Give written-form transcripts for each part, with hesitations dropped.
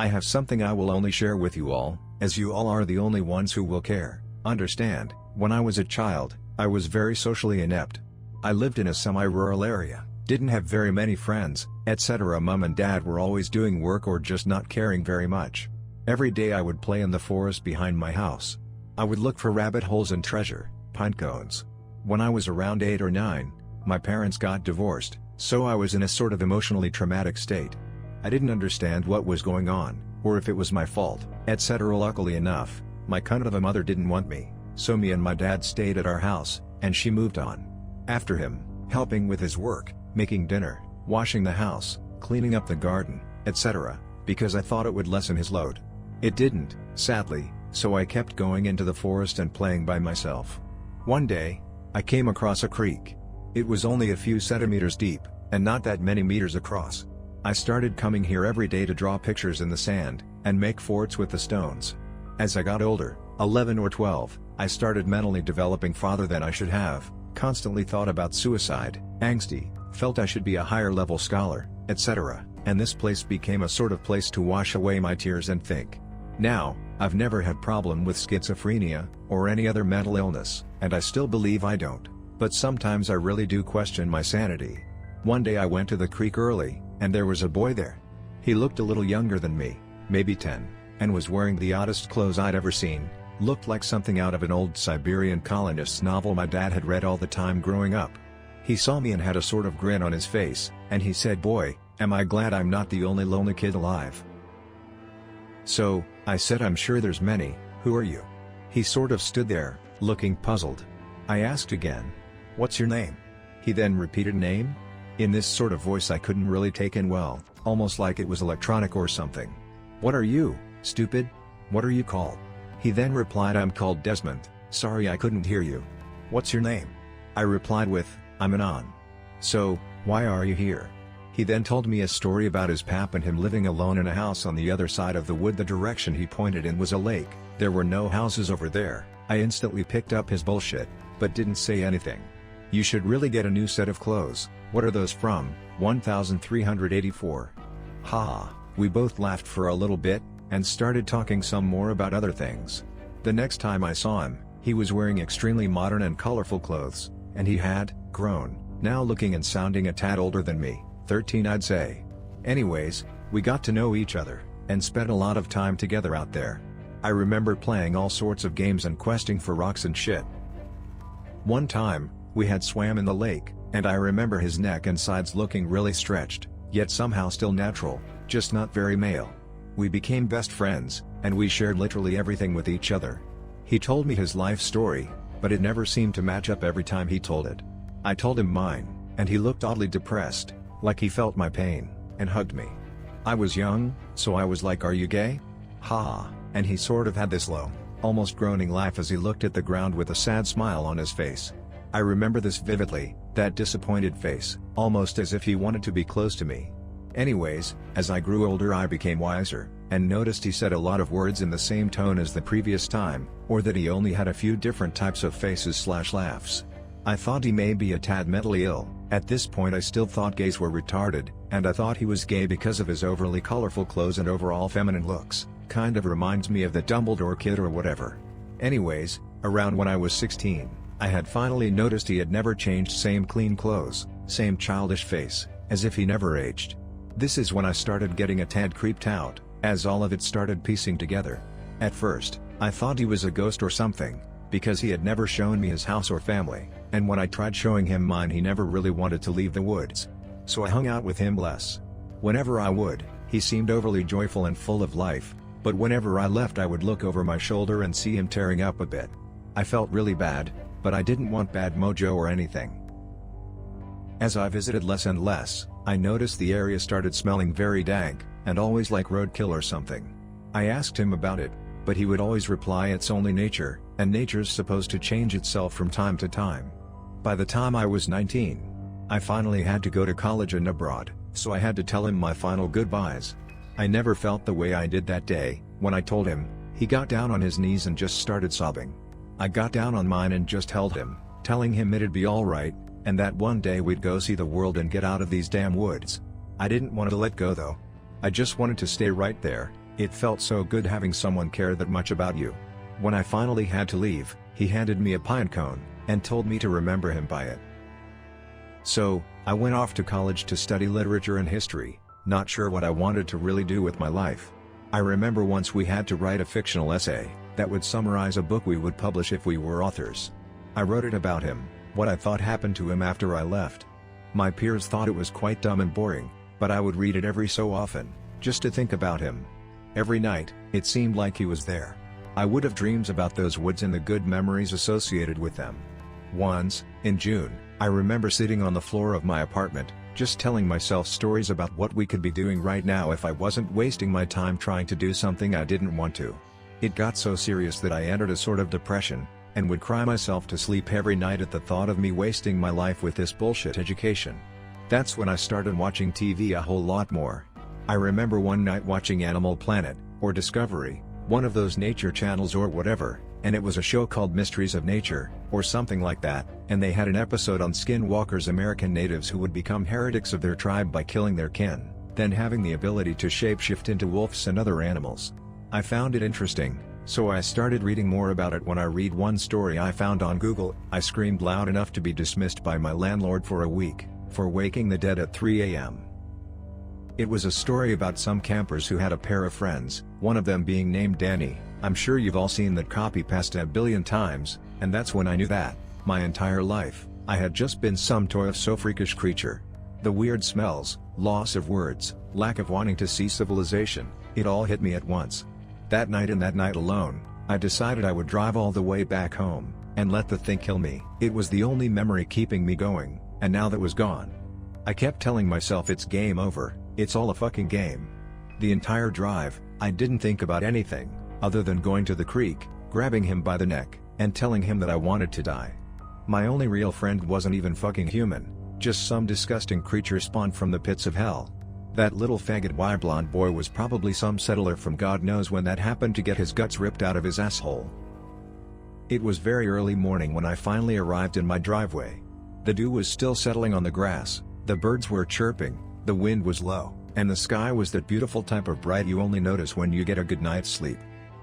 I have something I will only share with you all, as you all are the only ones who will care. Understand, when I was a child, I was very socially inept. I lived in a semi-rural area, didn't have very many friends, etc. Mom and dad were always doing work or just not caring very much. Every day I would play in the forest behind my house. I would look for rabbit holes and treasure, pine cones. When I was around 8 or 9, my parents got divorced, so I was in a sort of emotionally traumatic state. I didn't understand what was going on, or if it was my fault, etc. Luckily enough, my cunt of a mother didn't want me, so me and my dad stayed at our house, and she moved on. After him, helping with his work, making dinner, washing the house, cleaning up the garden, etc., because I thought it would lessen his load. It didn't, sadly, so I kept going into the forest and playing by myself. One day, I came across a creek. It was only a few centimeters deep, and not that many meters across. I started coming here every day to draw pictures in the sand, and make forts with the stones. As I got older, 11 or 12, I started mentally developing farther than I should have, constantly thought about suicide, angsty, felt I should be a higher level scholar, etc., and this place became a sort of place to wash away my tears and think. Now, I've never had problem with schizophrenia, or any other mental illness, and I still believe I don't, but sometimes I really do question my sanity. One day I went to the creek early, and there was a boy there. He looked a little younger than me, maybe 10, and was wearing the oddest clothes I'd ever seen, looked like something out of an old Siberian colonist's novel my dad had read all the time growing up. He saw me and had a sort of grin on his face, and he said, "Boy, am I glad I'm not the only lonely kid alive." So, I said, "I'm sure there's many, who are you?" He sort of stood there, looking puzzled. I asked again, "What's your name?" He then repeated name? In this sort of voice I couldn't really take in well, almost like it was electronic or something. "What are you, stupid? What are you called?" He then replied, "I'm called Desmond, sorry I couldn't hear you." "What's your name?" I replied with, "I'm Anon." "So, why are you here?" He then told me a story about his pap and him living alone in a house on the other side of the wood. The direction he pointed in was a lake, there were no houses over there. I instantly picked up his bullshit, but didn't say anything. "You should really get a new set of clothes, what are those from, 1384? Ha, we both laughed for a little bit, and started talking some more about other things. The next time I saw him, he was wearing extremely modern and colorful clothes, and he had grown, now looking and sounding a tad older than me, 13 I'd say. Anyways, we got to know each other, and spent a lot of time together out there. I remember playing all sorts of games and questing for rocks and shit. One time, we had swam in the lake, and I remember his neck and sides looking really stretched, yet somehow still natural, just not very male. We became best friends, and we shared literally everything with each other. He told me his life story, but it never seemed to match up every time he told it. I told him mine, and he looked oddly depressed, like he felt my pain, and hugged me. I was young, so I was like, "Are you gay?" Ha, and he sort of had this low, almost groaning laugh as he looked at the ground with a sad smile on his face. I remember this vividly, that disappointed face, almost as if he wanted to be close to me. Anyways, as I grew older I became wiser, and noticed he said a lot of words in the same tone as the previous time, or that he only had a few different types of faces/laughs. I thought he may be a tad mentally ill. At this point I still thought gays were retarded, and I thought he was gay because of his overly colorful clothes and overall feminine looks, kind of reminds me of the Dumbledore kid or whatever. Anyways, around when I was 16, I had finally noticed he had never changed, same clean clothes, same childish face, as if he never aged. This is when I started getting a tad creeped out, as all of it started piecing together. At first, I thought he was a ghost or something, because he had never shown me his house or family, and when I tried showing him mine he never really wanted to leave the woods. So I hung out with him less. Whenever I would, he seemed overly joyful and full of life, but whenever I left I would look over my shoulder and see him tearing up a bit. I felt really bad, but I didn't want bad mojo or anything. As I visited less and less, I noticed the area started smelling very dank, and always like roadkill or something. I asked him about it, but he would always reply, "It's only nature, and nature's supposed to change itself from time to time." By the time I was 19, I finally had to go to college and abroad, so I had to tell him my final goodbyes. I never felt the way I did that day. When I told him, he got down on his knees and just started sobbing. I got down on mine and just held him, telling him it'd be alright, and that one day we'd go see the world and get out of these damn woods. I didn't want to let go though. I just wanted to stay right there, It felt so good having someone care that much about you. When I finally had to leave, he handed me a pine cone, and told me to remember him by it. So, I went off to college to study literature and history, not sure what I wanted to really do with my life. I remember once we had to write a fictional essay that would summarize a book we would publish if we were authors. I wrote it about him, what I thought happened to him after I left. My peers thought it was quite dumb and boring, but I would read it every so often, just to think about him. Every night, it seemed like he was there. I would have dreams about those woods and the good memories associated with them. Once, in June, I remember sitting on the floor of my apartment, just telling myself stories about what we could be doing right now if I wasn't wasting my time trying to do something I didn't want to. It got so serious that I entered a sort of depression, and would cry myself to sleep every night at the thought of me wasting my life with this bullshit education. That's when I started watching TV a whole lot more. I remember one night watching Animal Planet, or Discovery, one of those nature channels or whatever, and it was a show called Mysteries of Nature, or something like that, and they had an episode on skinwalkers, American natives who would become heretics of their tribe by killing their kin, then having the ability to shapeshift into wolves and other animals. I found it interesting, so I started reading more about it. When I read one story I found on Google, I screamed loud enough to be dismissed by my landlord for a week, for waking the dead at 3 a.m. It was a story about some campers who had a pair of friends, one of them being named Danny. I'm sure you've all seen that copy past a billion times, and that's when I knew that, my entire life, I had just been some toy of so freakish creature. The weird smells, loss of words, lack of wanting to see civilization, it all hit me at once. That night and that night alone, I decided I would drive all the way back home, and let the thing kill me. It was the only memory keeping me going, and now that was gone. I kept telling myself it's game over, it's all a fucking game. The entire drive, I didn't think about anything, other than going to the creek, grabbing him by the neck, and telling him that I wanted to die. My only real friend wasn't even fucking human, just some disgusting creature spawned from the pits of hell. That little faggot blonde boy was probably some settler from God knows when that happened to get his guts ripped out of his asshole. It was very early morning when I finally arrived in my driveway. The dew was still settling on the grass, the birds were chirping, the wind was low, and the sky was that beautiful type of bright you only notice when you get a good night's sleep.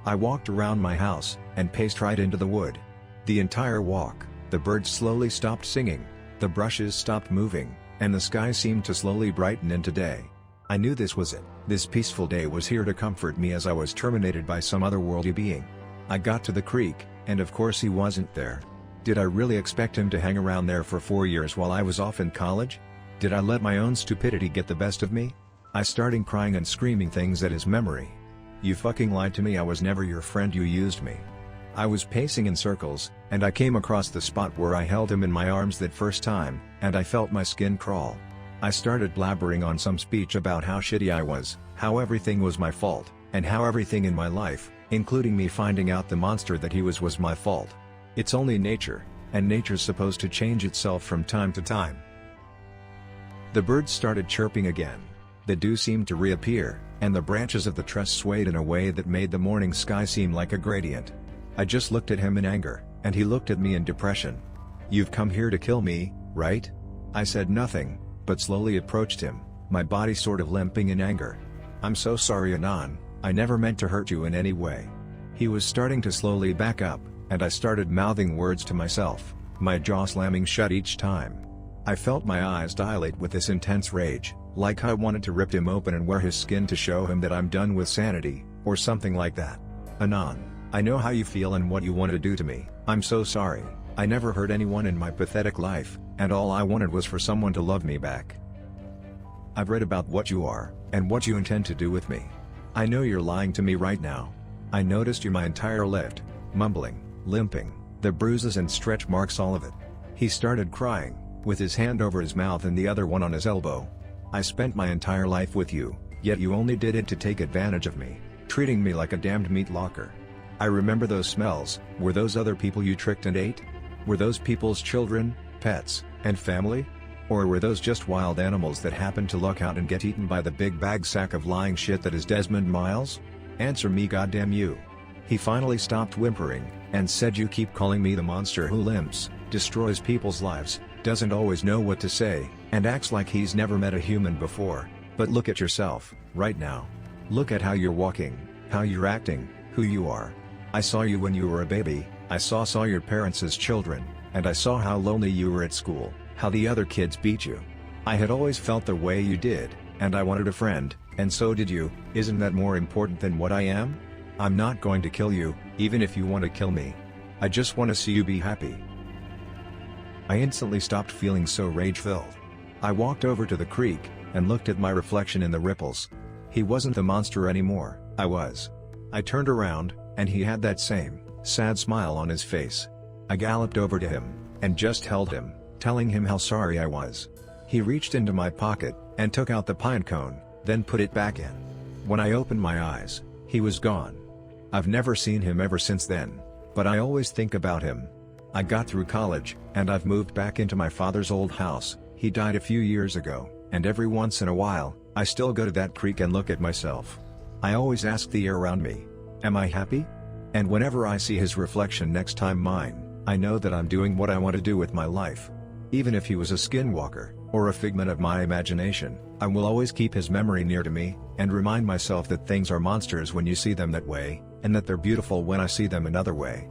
I walked around my house, and paced right into the wood. The entire walk, the birds slowly stopped singing, the brushes stopped moving, and the sky seemed to slowly brighten into day. I knew this was it, this peaceful day was here to comfort me as I was terminated by some otherworldly being. I got to the creek, and of course he wasn't there. Did I really expect him to hang around there for 4 years while I was off in college? Did I let my own stupidity get the best of me? I started crying and screaming things at his memory. You fucking lied to me, I was never your friend, you used me. I was pacing in circles, and I came across the spot where I held him in my arms that first time, and I felt my skin crawl. I started blabbering on some speech about how shitty I was, how everything was my fault, and how everything in my life, including me finding out the monster that he was my fault. It's only nature, and nature's supposed to change itself from time to time. The birds started chirping again. The dew seemed to reappear, and the branches of the tress swayed in a way that made the morning sky seem like a gradient. I just looked at him in anger, and he looked at me in depression. You've come here to kill me, right? I said nothing, but slowly approached him, my body sort of limping in anger. I'm so sorry, Anon, I never meant to hurt you in any way. He was starting to slowly back up, and I started mouthing words to myself, my jaw slamming shut each time. I felt my eyes dilate with this intense rage, like I wanted to rip him open and wear his skin to show him that I'm done with sanity, or something like that. Anon, I know how you feel and what you want to do to me. I'm so sorry. I never hurt anyone in my pathetic life, and all I wanted was for someone to love me back. I've read about what you are, and what you intend to do with me. I know you're lying to me right now. I noticed you my entire lift, mumbling, limping, the bruises and stretch marks, all of it. He started crying, with his hand over his mouth and the other one on his elbow. I spent my entire life with you, yet you only did it to take advantage of me, treating me like a damned meat locker. I remember those smells. Were those other people you tricked and ate? Were those people's children, pets, and family? Or were those just wild animals that happened to luck out and get eaten by the big bag sack of lying shit that is Desmond Miles? Answer me, goddamn you. He finally stopped whimpering, and said, you keep calling me the monster who limps, destroys people's lives, doesn't always know what to say, and acts like he's never met a human before, but look at yourself, right now. Look at how you're walking, how you're acting, who you are. I saw you when you were a baby, I saw your parents as children, and I saw how lonely you were at school, how the other kids beat you. I had always felt the way you did, and I wanted a friend, and so did you. Isn't that more important than what I am? I'm not going to kill you, even if you want to kill me. I just want to see you be happy." I instantly stopped feeling so rage-filled. I walked over to the creek, and looked at my reflection in the ripples. He wasn't the monster anymore, I was. I turned around, and he had that same, sad smile on his face. I galloped over to him, and just held him, telling him how sorry I was. He reached into my pocket, and took out the pine cone, then put it back in. When I opened my eyes, he was gone. I've never seen him ever since then, but I always think about him. I got through college, and I've moved back into my father's old house. He died a few years ago, and every once in a while, I still go to that creek and look at myself. I always ask the air around me, am I happy? And whenever I see his reflection next time mine, I know that I'm doing what I want to do with my life. Even if he was a skinwalker, or a figment of my imagination, I will always keep his memory near to me, and remind myself that things are monsters when you see them that way, and that they're beautiful when I see them another way.